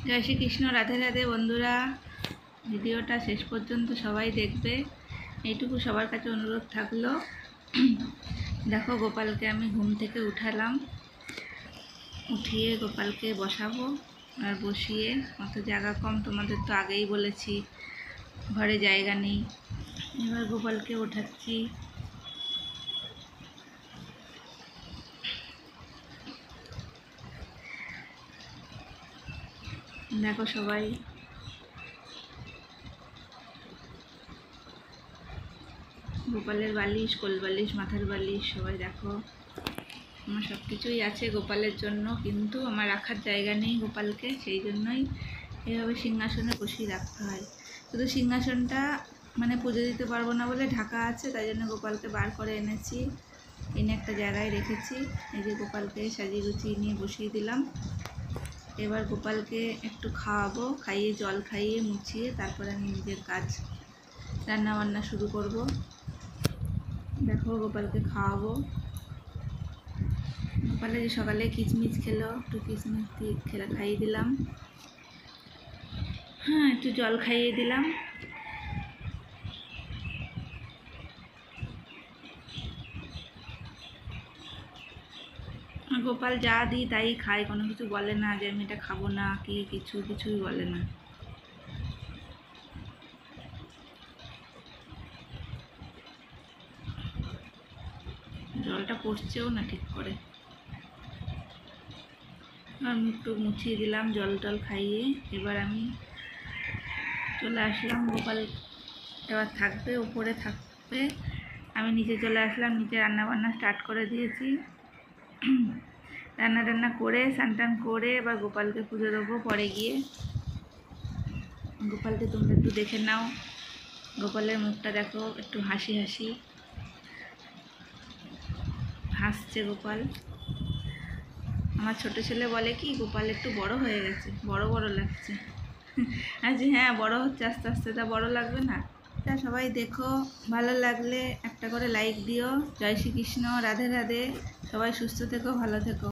জয় শ্রীকৃষ্ণ। রাধে রাধে বন্ধুরা, ভিডিওটা শেষ পর্যন্ত সবাই দেখবে, এইটুকু সবার কাছে অনুরোধ থাকলো। দেখো, গোপালকে আমি ঘুম থেকে উঠালাম, উঠিয়ে গোপালকে বসাবো। আর বসিয়ে, অত জায়গা কম, তোমাদের তো আগেই বলেছি ঘরে জায়গা নেই। এবার গোপালকে ওঠাচ্ছি। দেখো সবাই, গোপালের বালিশ, কোল বালিশ, মাথার বালিশ সবাই দেখো। আমার সব কিছুই আছে গোপালের জন্য, কিন্তু আমার রাখার জায়গা নেই গোপালকে, সেই জন্যই এইভাবে সিংহাসনে বসিয়ে রাখতে হয়। শুধু সিংহাসনটা মানে পুজো দিতে পারবো না বলে ঢাকা আছে, তাই জন্য গোপালকে বার করে এনেছি, এনে একটা জায়গায় রেখেছি। এই যে গোপালকে সাজিয়ে গুছিয়ে নিয়ে বসিয়ে দিলাম। এবার গোপালকে একটু খাওয়াবো, খাইয়ে জল খাইয়ে মুছিয়ে তারপরে আমি নিজের কাজ রান্না বান্না শুরু করব। দেখো, গোপালকে খাওয়াবো। গোপালে যে সকালে কিচমিচ খেলো, একটু কিচমিচ দিয়ে খাইয়ে দিলাম। হ্যাঁ, একটু জল খাইয়ে দিলাম। গোপাল যা দিই তাই খায়, কোনো কিছু বলে না যে আমি এটা খাবো না, কি কিছুই বলে না। জলটা পড়ছেও না ঠিক করে। আমি একটু মুছিয়ে দিলাম জল টল খাইয়ে। এবার আমি চলে আসলাম, গোপাল এবার থাকবে, উপরে থাকবে, আমি নিচে চলে আসলাম। নিচে রান্নাবান্না স্টার্ট করে দিয়েছি। রান্না করে স্নান করে এবার গোপালকে পুজো দেবো পরে গিয়ে। গোপালকে তোমরা একটু দেখে নাও, গোপালের মুখটা দেখো, একটু হাসি হাসি হাসছে গোপাল। আমার ছোট ছেলে বলে কি, গোপাল একটু বড় হয়ে গেছে, বড় লাগছে। আজ হ্যাঁ, বড় হচ্ছে আস্তে আস্তে, তা বড় লাগবে না? তা সবাই দেখো, ভালো লাগলে একটা করে লাইক দিও। জয় শ্রীকৃষ্ণ, রাধে রাধে। সবাই সুস্থ থেকো, ভালো থেকো।